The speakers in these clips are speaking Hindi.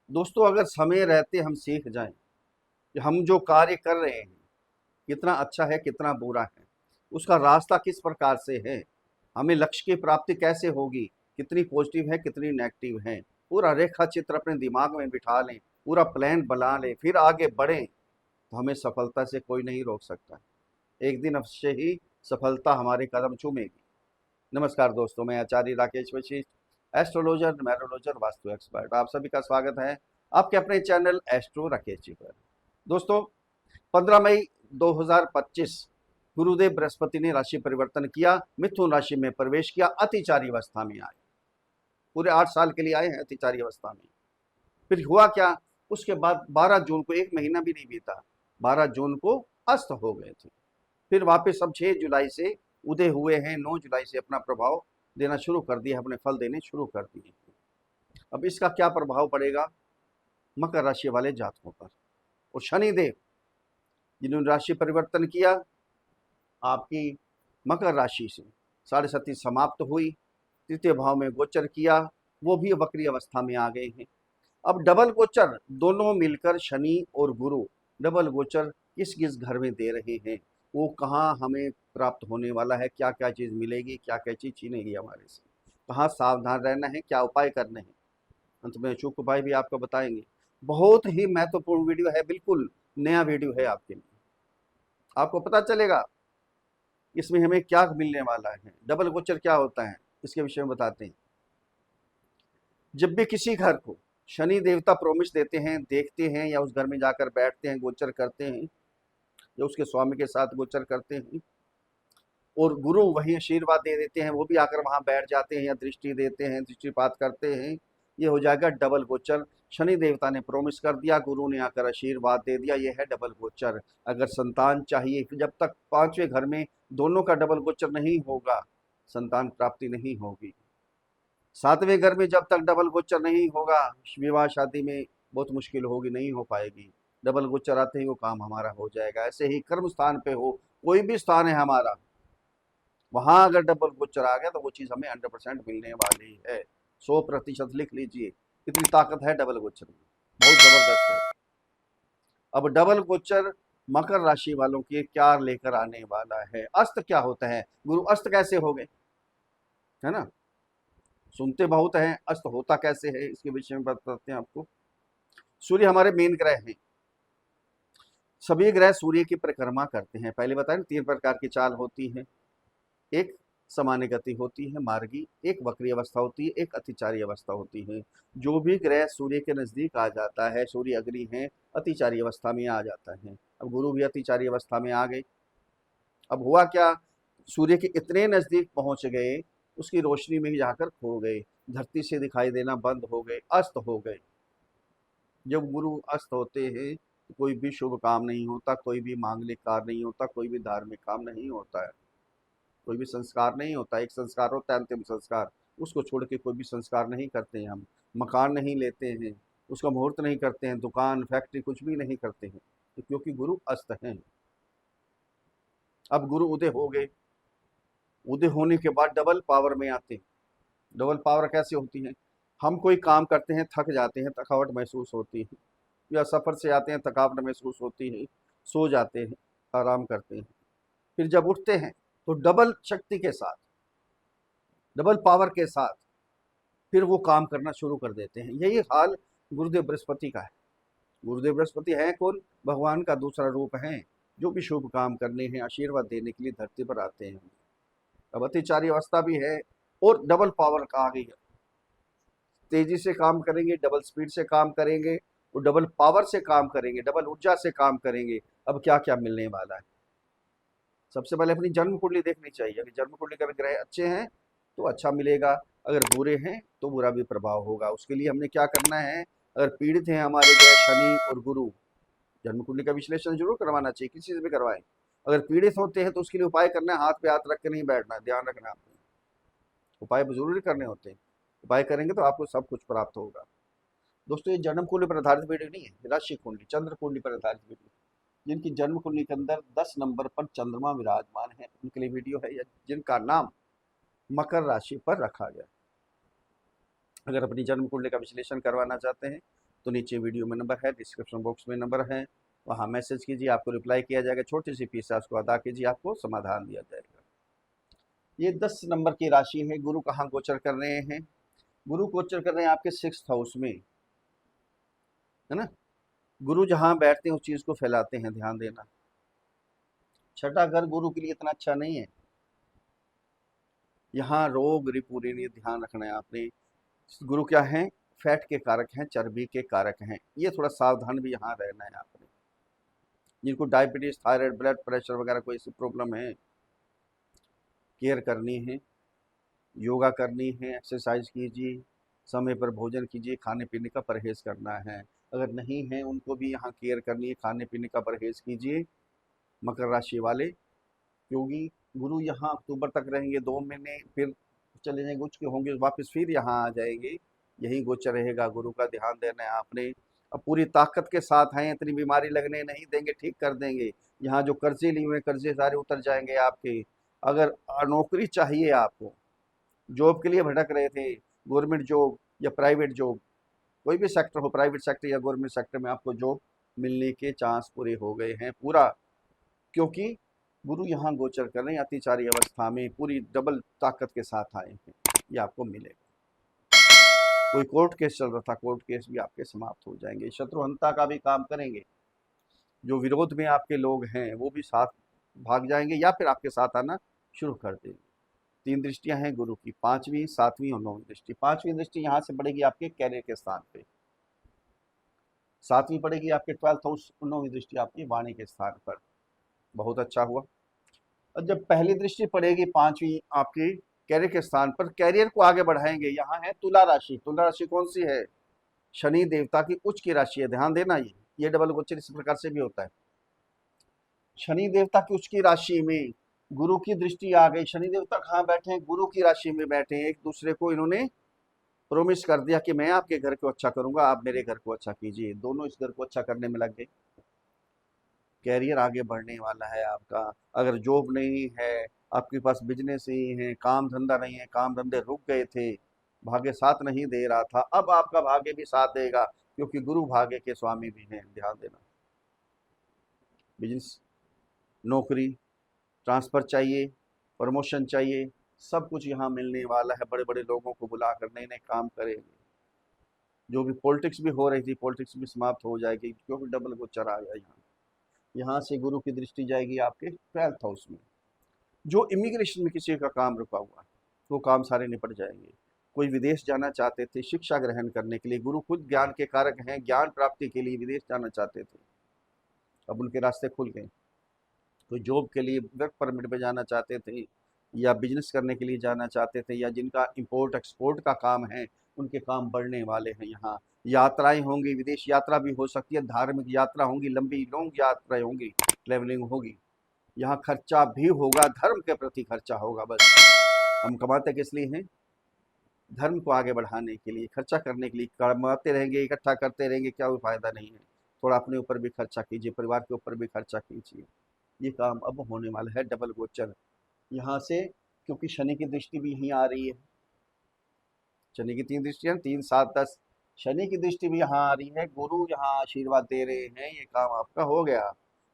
दोस्तों, अगर समय रहते हम सीख जाएं कि हम जो कार्य कर रहे हैं कितना अच्छा है कितना बुरा है, उसका रास्ता किस प्रकार से है, हमें लक्ष्य की प्राप्ति कैसे होगी, कितनी पॉजिटिव है कितनी नेगेटिव है, पूरा रेखा चित्र अपने दिमाग में बिठा लें, पूरा प्लान बना लें, फिर आगे बढ़ें, तो हमें सफलता से कोई नहीं रोक सकता। एक दिन अवश्य ही सफलता हमारे कदम चूमेगी। नमस्कार दोस्तों, मैं Acharya Rakesh Vashishth, astrologer, numerologist, vastu expert, आप सभी का स्वागत है आपके अपने चैनल एस्ट्रो राकेश जी पर। दोस्तों, 15 मई 2025 गुरुदेव बृहस्पति ने राशि परिवर्तन किया, मिथुन राशि में प्रवेश किया, अतिचारी अवस्था में आए। पूरे 8 साल के लिए आए हैं अतिचारी अवस्था में। फिर हुआ क्या, उसके बाद 12 जून को, एक महीना भी नहीं बीता, 12 जून को अस्त हो गए थे। फिर वापस अब 6 जुलाई से उदय हुए हैं, 9 जुलाई से अपना प्रभाव देना शुरू कर दिया, अपने फल देने शुरू कर दिए। अब इसका क्या प्रभाव पड़ेगा मकर राशि वाले जातकों पर। और शनिदेव जिन्होंने राशि परिवर्तन किया, आपकी मकर राशि से साढ़े सती समाप्त हुई, तृतीय भाव में गोचर किया, वो भी वक्री अवस्था में आ गए हैं। अब डबल गोचर दोनों मिलकर, शनि और गुरु डबल गोचर किस किस घर में दे रहे हैं, वो कहाँ हमें प्राप्त होने वाला है, क्या क्या चीज़ मिलेगी, क्या क्या चीज़ छीनेगी हमारे से, कहाँ सावधान रहना है, क्या उपाय करने हैं, अंत में अचूक उपाय भी आपको बताएंगे। बहुत ही महत्वपूर्ण वीडियो है, बिल्कुल नया वीडियो है आपके लिए। आपको पता चलेगा इसमें हमें क्या मिलने वाला है, डबल गोचर क्या होता है, इसके विषय में बताते हैं। जब भी किसी घर को शनि देवता प्रोमिस देते हैं, देखते हैं, या उस घर में जाकर बैठते हैं, गोचर करते हैं, या उसके स्वामी के साथ गोचर करते हैं, और गुरु वही आशीर्वाद दे देते हैं, वो भी आकर वहां बैठ जाते हैं या दृष्टि देते हैं, दृष्टिपात करते हैं, ये हो जाएगा डबल गोचर। शनि देवता ने प्रोमिस कर दिया, गुरु ने आकर आशीर्वाद दे दिया, ये है डबल गोचर। अगर संतान चाहिए, जब तक पांचवें घर में दोनों का डबल गोचर नहीं होगा, संतान प्राप्ति नहीं होगी। सातवें घर में जब तक डबल गोचर नहीं होगा, विवाह शादी में बहुत मुश्किल होगी, नहीं हो पाएगी। डबल गोचर आते ही वो काम हमारा हो जाएगा। ऐसे ही कर्म स्थान पे हो, कोई भी स्थान है हमारा, वहां अगर डबल गोचर आ गया तो वो चीज हमें 100% मिलने वाली है। 100% लिख लीजिए, इतनी ताकत है डबल गोचर में, बहुत जबरदस्त है। अब डबल गोचर मकर राशि वालों की क्या लेकर आने वाला है, अस्त क्या होता है, गुरु अस्त कैसे हो गए, है ना। सुनते बहुत हैं, अस्त होता कैसे है, इसके विषय में बताते हैं आपको। सूर्य हमारे मेन ग्रह हैं, सभी ग्रह सूर्य की परिक्रमा करते हैं। पहले बताया 3 प्रकार की चाल होती है, एक सामान्य गति होती है मार्गी, एक वक्री अवस्था होती है, एक अतिचारी अवस्था होती है। जो भी ग्रह सूर्य के नजदीक आ जाता है, सूर्य अग्नि है, अतिचारी अवस्था में आ जाता है। अब गुरु भी अतिचारी अवस्था में आ गए। अब हुआ क्या, सूर्य के इतने नजदीक पहुंच गए, उसकी रोशनी में ही जाकर खो गए, धरती से दिखाई देना बंद हो गए, अस्त हो गए। जब गुरु अस्त होते हैं तो कोई भी शुभ काम नहीं होता, कोई भी मांगलिक कार्य नहीं होता, कोई भी धार्मिक काम नहीं होता है, कोई भी संस्कार नहीं होता। एक संस्कार होता है अंतिम संस्कार, उसको छोड़ के कोई भी संस्कार नहीं करते हैं हम। मकान नहीं लेते हैं, उसका मुहूर्त नहीं करते हैं, दुकान फैक्ट्री कुछ भी नहीं करते हैं, तो क्योंकि गुरु अस्त हैं। अब गुरु उदय हो गए, उदय होने के बाद डबल पावर में आते हैं। डबल पावर कैसे होती है, हम कोई काम करते हैं, थक जाते हैं, थकावट महसूस होती है, या सफर से आते हैं, थकावट महसूस होती है, सो जाते हैं, आराम करते हैं, फिर जब उठते हैं तो डबल शक्ति के साथ, डबल पावर के साथ फिर वो काम करना शुरू कर देते हैं। यही हाल गुरुदेव बृहस्पति का है। गुरुदेव बृहस्पति है कौन, भगवान का दूसरा रूप है, जो भी शुभ काम करने हैं, आशीर्वाद देने के लिए धरती पर आते हैं। अब अतिचारी अवस्था भी है और डबल पावर का आ गई है, तेजी से काम करेंगे, डबल स्पीड से काम करेंगे, और डबल पावर से काम करेंगे, डबल ऊर्जा से काम करेंगे। अब क्या क्या मिलने वाला है, सबसे पहले अपनी जन्म कुंडली देखनी चाहिए। अगर जन्म कुंडली का ग्रह अच्छे हैं तो अच्छा मिलेगा, अगर बुरे हैं तो बुरा भी प्रभाव होगा। उसके लिए हमने क्या करना है, अगर पीड़ित हैं हमारे ग्रह शनि और गुरु, जन्म कुंडली का विश्लेषण जरूर करवाना चाहिए, किसी से भी करवाएं। अगर पीड़ित होते हैं तो उसके लिए उपाय करना है, हाथ पे हाथ रख के नहीं बैठना है, ध्यान रखना है आपको, उपाय जरूरी करने होते हैं। उपाय करेंगे तो आपको सब कुछ प्राप्त होगा। दोस्तों, ये जन्म कुंडली पर आधारित वीडियो नहीं है, राशि कुंडली चंद्र कुंडली पर आधारित वीडियो। जिनकी जन्म कुंडली के अंदर 10 नंबर पर चंद्रमा विराजमान है, उनके लिए वीडियो है, या जिनका नाम मकर राशि पर रखा गया। अगर अपनी जन्म कुंडली का विश्लेषण करवाना चाहते हैं तो नीचे वीडियो में नंबर है, डिस्क्रिप्शन बॉक्स में नंबर है, वहाँ मैसेज कीजिए, आपको रिप्लाई किया जाएगा, छोटी सी फीस है उसको अदा कीजिए, आपको समाधान दिया जाएगा। ये 10 नंबर की राशि है। गुरु कहाँ गोचर कर रहे हैं? गुरु गोचर कर रहे हैं आपके 6th हाउस में, है ना। गुरु जहाँ बैठते हैं उस चीज को फैलाते हैं, ध्यान देना। छठा घर गुरु के लिए इतना अच्छा नहीं है। यहाँ रोग रिपूरी नहीं, ध्यान रखना है आपने। गुरु क्या है? फैट के कारक हैं, चर्बी के कारक हैं, ये थोड़ा सावधान भी यहाँ रहना है आपने। जिनको डायबिटीज, थायराइड, ब्लड प्रेशर वगैरह कोई ऐसी प्रॉब्लम है, केयर करनी है, योगा करनी है, एक्सरसाइज कीजिए, समय पर भोजन कीजिए, खाने पीने का परहेज करना है। अगर नहीं है उनको भी यहाँ केयर करनी है, खाने पीने का परहेज कीजिए, मकर राशि वाले। क्योंकि गुरु यहाँ अक्टूबर तक रहेंगे, 2 महीने, फिर चले जाएंगे, उच्च के होंगे वापस, फिर यहाँ आ जाएंगे। यही गोचर रहेगा गुरु का, ध्यान देना है आपने। अब पूरी ताकत के साथ हैं, इतनी बीमारी लगने नहीं देंगे, ठीक कर देंगे। यहाँ जो कर्जे लिए हुए कर्जे सारे उतर जाएंगे आपके। अगर नौकरी चाहिए आपको, जॉब के लिए भटक रहे थे, गवर्नमेंट जॉब या प्राइवेट जॉब, कोई भी सेक्टर हो, प्राइवेट सेक्टर या गवर्नमेंट सेक्टर में आपको जॉब मिलने के चांस पूरे हो गए हैं पूरा। क्योंकि गुरु यहाँ गोचर कर रहे हैं, अतिचारी अवस्था में पूरी डबल ताकत के साथ आए हैं, ये आपको मिलेगा। कोई कोर्ट केस चल रहा था, कोर्ट केस भी आपके समाप्त हो जाएंगे। शत्रुहंता का भी काम करेंगे, जो विरोध में आपके लोग हैं वो भी साथ भाग जाएंगे या फिर आपके साथ आना शुरू कर देंगे। 3 दृष्टियां हैं गुरु की, 5वीं, 7वीं और 9वीं दृष्टि। 5वीं दृष्टि यहाँ से पड़ेगी आपके कैरियर के स्थान पे, 7वीं पड़ेगी आपके 12th हाउस, 9वीं दृष्टि आपकी वाणी के स्थान पर। बहुत अच्छा हुआ। और जब पहली दृष्टि पड़ेगी 5वीं आपकी कैरियर के स्थान पर, कैरियर को आगे बढ़ाएंगे। यहाँ है तुला राशि। तुला राशि कौन सी है? शनि देवता की उच्च की राशि है, ध्यान देना। ये डबल गोचर इस प्रकार से भी होता है। शनि देवता की उच्च की राशि में गुरु की दृष्टि आ गई। शनि देवता कहाँ बैठे हैं? गुरु की राशि में बैठे हैं। एक दूसरे को इन्होंने प्रोमिस कर दिया कि मैं आपके घर को अच्छा करूंगा, आप मेरे घर को अच्छा कीजिए। दोनों इस घर को अच्छा करने में लग गए। कैरियर आगे बढ़ने वाला है आपका। अगर जॉब नहीं है, आपके पास बिजनेस नहीं है, काम धंधा नहीं है, काम धंधे रुक गए थे, भाग्य साथ नहीं दे रहा था, अब आपका भाग्य भी साथ देगा, क्योंकि गुरु भाग्य के स्वामी भी हैं, ध्यान देना। बिजनेस, नौकरी, ट्रांसफर चाहिए, प्रमोशन चाहिए, सब कुछ यहाँ मिलने वाला है। बड़े बड़े लोगों को बुला कर नए नए काम करेंगे। जो भी पॉलिटिक्स भी हो रही थी, पॉलिटिक्स भी समाप्त हो जाएगी, क्योंकि डबल गोचर आ गया यहाँ। यहाँ से गुरु की दृष्टि जाएगी आपके 12th हाउस में। जो इमिग्रेशन में किसी का काम रुका हुआ है, वो काम सारे निपट जाएंगे। कोई विदेश जाना चाहते थे शिक्षा ग्रहण करने के लिए, गुरु खुद ज्ञान के कारक हैं, ज्ञान प्राप्ति के लिए विदेश जाना चाहते थे, अब उनके रास्ते खुल गए। कोई जॉब के लिए वर्क परमिट पे जाना चाहते थे, या बिजनेस करने के लिए जाना चाहते थे, या जिनका इंपोर्ट एक्सपोर्ट का काम है, उनके काम बढ़ने वाले हैं। यहाँ यात्राएं होंगी, विदेश यात्रा भी हो सकती है, धार्मिक यात्रा होंगी, लंबी लॉन्ग यात्राएं होंगी, ट्रेवलिंग होगी। यहाँ खर्चा भी होगा, धर्म के प्रति खर्चा होगा। बस हम कमाते किस लिए हैं? धर्म को आगे बढ़ाने के लिए, खर्चा करने के लिए। कमाते रहेंगे, इकट्ठा करते रहेंगे, क्या कोई फायदा नहीं है। थोड़ा अपने ऊपर भी खर्चा कीजिए, परिवार के ऊपर भी खर्चा कीजिए। ये काम अब होने वाला है डबल गोचर यहाँ से, क्योंकि शनि की दृष्टि भी यहीं आ रही है। शनि की 3 दृष्टियां, 3, 7, 10। शनि की दृष्टि भी यहाँ आ रही है, गुरु यहाँ आशीर्वाद दे रहे हैं, ये काम आपका हो गया।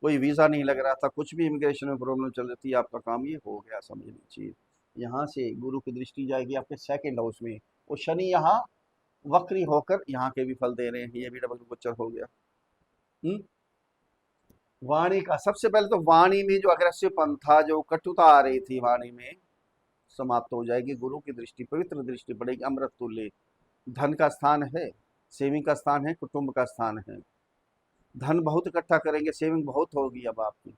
कोई वीज़ा नहीं लग रहा था, कुछ भी इमिग्रेशन में प्रॉब्लम चल रही थी, आपका काम ये हो गया, समझ लीजिए। यहाँ से गुरु की दृष्टि जाएगी आपके 2nd हाउस में, और शनि यहाँ वक्री होकर यहाँ के भी फल दे रहे हैं, ये भी डबल गोचर हो गया। वाणी का सबसे पहले तो, वाणी में जो अग्रेसिव पंथ था, जो कटुता आ रही थी वाणी में, समाप्त हो जाएगी। गुरु की दृष्टि, पवित्र दृष्टि पड़ेगी, अमृत तुल्य। धन का स्थान है, सेविंग का स्थान है, कुटुंब का स्थान है। धन बहुत इकट्ठा करेंगे, सेविंग बहुत होगी अब आपकी,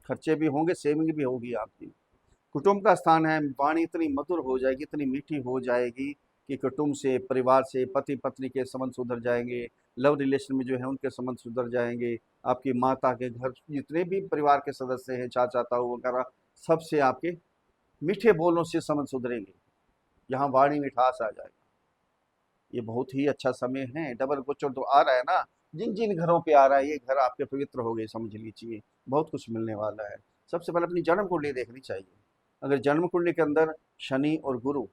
खर्चे भी होंगे, सेविंग भी होगी आपकी। कुटुंब का स्थान है, वाणी इतनी मधुर हो जाएगी, इतनी मीठी हो जाएगी कि कुटुंब से, परिवार से, पति पत्नी के संबंध सुधर जाएंगे, लव रिलेशन में जो है उनके संबंध सुधर जाएंगे। आपकी माता के घर जितने भी परिवार के सदस्य हैं, चाचा ताऊ वगैरह, सबसे आपके मीठे बोलों से संबंध सुधरेंगे। यहाँ वाणी मिठास आ जाएगा। ये बहुत ही अच्छा समय है। डबल गोचर तो आ रहा है ना, जिन जिन घरों पे आ रहा है, ये घर आपके पवित्र हो गए, समझ लीजिए। बहुत कुछ मिलने वाला है। सबसे पहले अपनी जन्म कुंडली देखनी चाहिए। अगर जन्म कुंडली के अंदर शनि और गुरु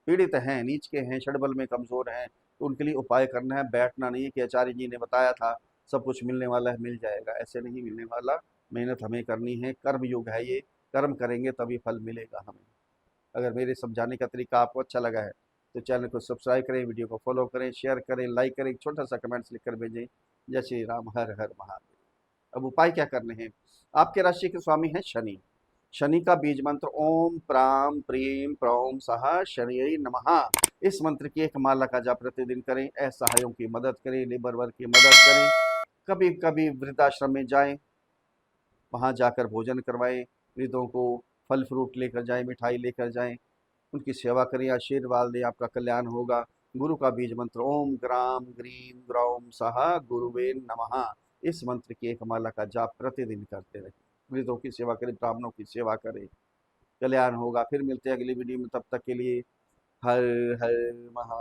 पीड़ित हैं, नीच के हैं, षडबल में कमजोर हैं, तो उनके लिए उपाय करना है, बैठना नहीं है कि आचार्य जी ने बताया था सब कुछ मिलने वाला है, मिल जाएगा, ऐसे नहीं मिलने वाला। मेहनत हमें करनी है, कर्म युग है ये, कर्म करेंगे तभी फल मिलेगा हमें। अगर मेरे समझाने का तरीका आपको अच्छा लगा है तो चैनल को सब्सक्राइब करें, वीडियो को फॉलो करें, शेयर करें, लाइक करें, एक छोटा सा कमेंट्स लिख कर भेजें। जय श्री राम, हर हर महादेव। अब उपाय क्या करने हैं? आपके राशि के स्वामी हैं शनि। शनि का बीज मंत्र ओम प्राम प्रीम प्रौम सह शनि नमः। इस मंत्र की एक माला का जाप प्रतिदिन करें, असहायों की मदद करें, लेबर वर्ग की मदद करें, कभी कभी वृद्धाश्रम में जाएं, वहां जाकर भोजन करवाएं, वृद्धों को फल फ्रूट लेकर जाएं, मिठाई लेकर जाएं, उनकी सेवा करें, आशीर्वाद दें, आपका कल्याण होगा। गुरु का बीज मंत्र ओम ग्राम ग्रीम ग्रौम सह गुरुवे नमः। इस मंत्र की एक माला का जाप प्रतिदिन करते रहें, वृद्धों की सेवा करें, ब्राह्मणों की सेवा करें, कल्याण होगा। फिर मिलते हैं अगली वीडियो में, तब तक के लिए हर हर महा